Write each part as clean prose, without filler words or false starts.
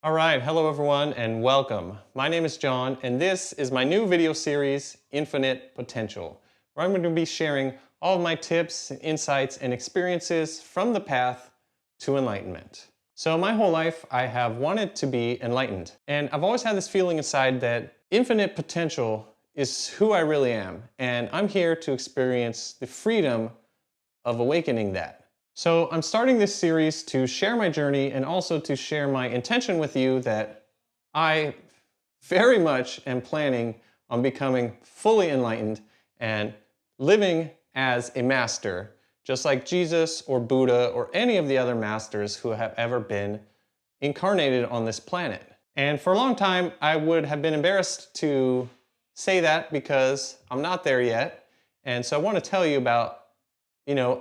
All right, hello everyone and welcome. My name is John and this is my new video series, Infinite Potential, where I'm going to be sharing all of my tips, insights, and experiences from the path to enlightenment. So my whole life I have wanted to be enlightened, and I've always had this feeling inside that infinite potential is who I really am, and I'm here to experience the freedom of awakening that. So I'm starting this series to share my journey and also to share my intention with you that I very much am planning on becoming fully enlightened and living as a master, just like Jesus or Buddha or any of the other masters who have ever been incarnated on this planet. And for a long time, I would have been embarrassed to say that because I'm not there yet. And so I want to tell you about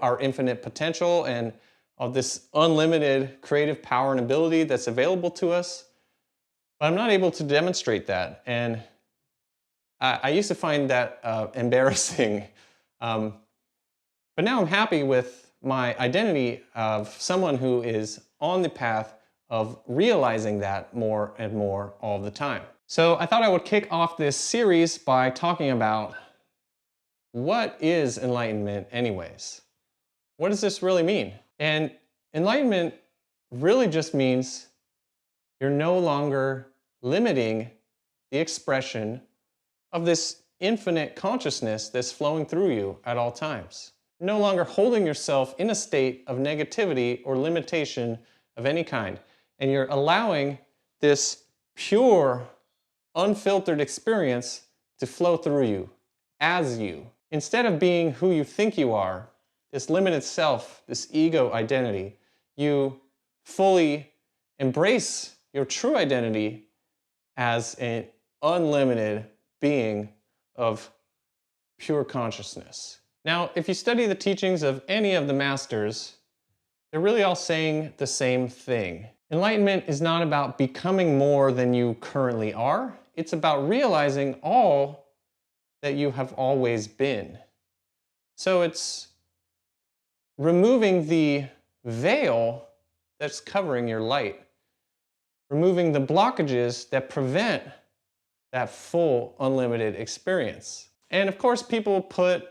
our infinite potential and of this unlimited creative power and ability that's available to us. But I'm not able to demonstrate that. And I used to find that embarrassing. But now I'm happy with my identity of someone who is on the path of realizing that more and more all the time. So I thought I would kick off this series by talking about what is enlightenment anyways? What does this really mean? And enlightenment really just means you're no longer limiting the expression of this infinite consciousness that's flowing through you at all times. No longer holding yourself in a state of negativity or limitation of any kind. And you're allowing this pure, unfiltered experience to flow through you, as you. Instead of being who you think you are, this limited self, this ego identity, you fully embrace your true identity as an unlimited being of pure consciousness. Now, if you study the teachings of any of the masters, they're really all saying the same thing. Enlightenment is not about becoming more than you currently are. It's about realizing all that you have always been. So it's removing the veil that's covering your light, removing the blockages that prevent that full, unlimited experience. And of course, people put,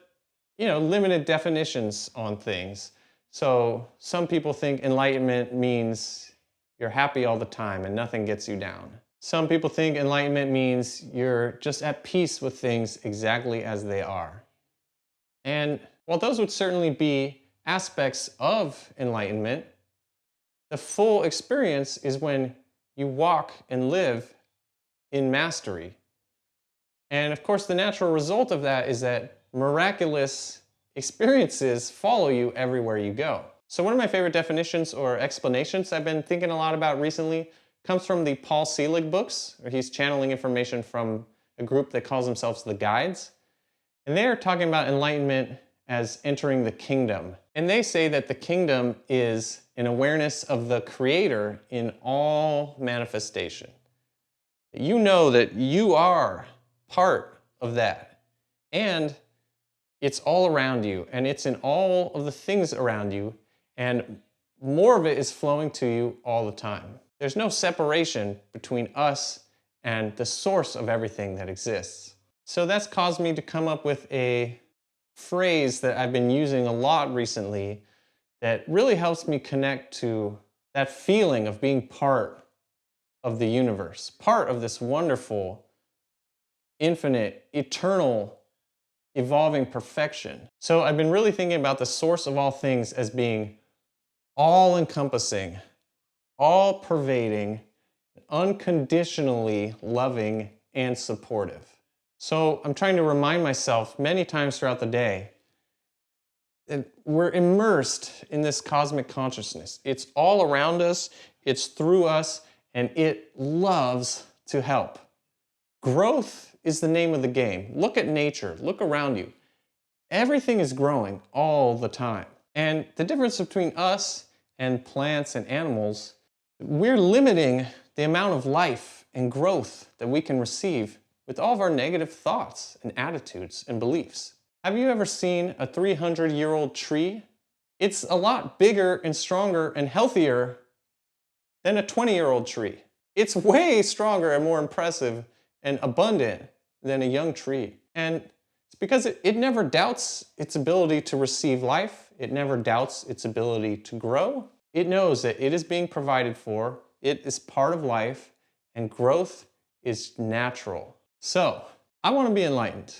limited definitions on things. So some people think enlightenment means you're happy all the time and nothing gets you down. Some people think enlightenment means you're just at peace with things exactly as they are. And while those would certainly be aspects of enlightenment, the full experience is when you walk and live in mastery. And of course, the natural result of that is that miraculous experiences follow you everywhere you go. So one of my favorite definitions or explanations I've been thinking a lot about recently comes from the Paul Selig books, where he's channeling information from a group that calls themselves the Guides. And they're talking about enlightenment as entering the kingdom. And they say that the kingdom is an awareness of the Creator in all manifestation. You know that you are part of that. And it's all around you, and it's in all of the things around you, and more of it is flowing to you all the time. There's no separation between us and the source of everything that exists. So that's caused me to come up with a phrase that I've been using a lot recently that really helps me connect to that feeling of being part of the universe, part of this wonderful, infinite, eternal, evolving perfection. So I've been really thinking about the source of all things as being all-encompassing, all-pervading, unconditionally loving and supportive. So I'm trying to remind myself many times throughout the day that we're immersed in this cosmic consciousness. It's all around us, it's through us, and it loves to help. Growth is the name of the game. Look at nature, look around you. Everything is growing all the time. And the difference between us and plants and animals, we're limiting the amount of life and growth that we can receive with all of our negative thoughts and attitudes and beliefs. Have you ever seen a 300-year-old tree? It's a lot bigger and stronger and healthier than a 20-year-old tree. It's way stronger and more impressive and abundant than a young tree. And it's because it never doubts its ability to receive life. It never doubts its ability to grow. It knows that it is being provided for. It is part of life, and growth is natural. So, I want to be enlightened.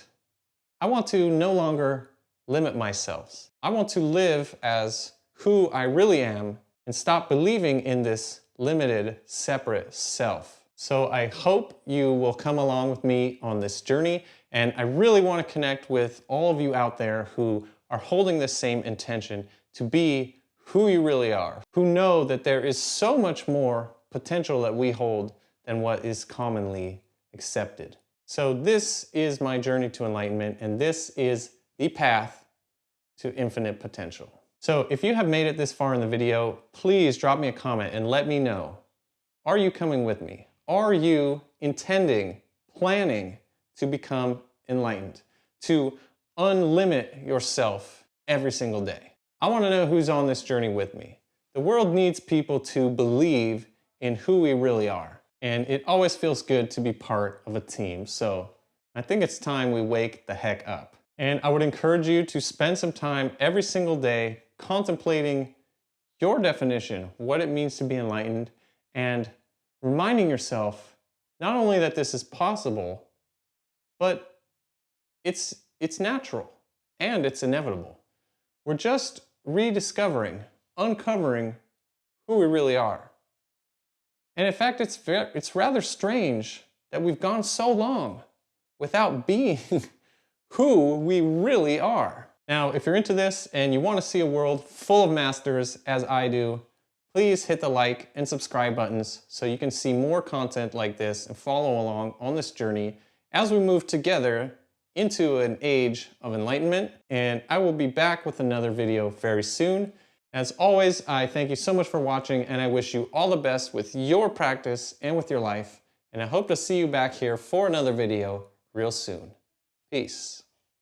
I want to no longer limit myself. I want to live as who I really am and stop believing in this limited, separate self. So I hope you will come along with me on this journey, and I really want to connect with all of you out there who are holding this same intention to be who you really are, who know that there is so much more potential that we hold than what is commonly accepted. So this is my journey to enlightenment, and this is the path to infinite potential. So if you have made it this far in the video, please drop me a comment and let me know. Are you coming with me? Are you intending, planning to become enlightened, to unlimit yourself every single day? I want to know who's on this journey with me. The world needs people to believe in who we really are. And it always feels good to be part of a team. So I think it's time we wake the heck up. And I would encourage you to spend some time every single day contemplating your definition, what it means to be enlightened, and reminding yourself not only that this is possible, but it's natural and it's inevitable. We're just rediscovering, uncovering who we really are. And in fact, it's rather strange that we've gone so long without being who we really are. Now, if you're into this and you want to see a world full of masters as I do, please hit the like and subscribe buttons so you can see more content like this and follow along on this journey as we move together into an age of enlightenment. And I will be back with another video very soon. As always, I thank you so much for watching, and I wish you all the best with your practice and with your life. And I hope to see you back here for another video real soon. Peace.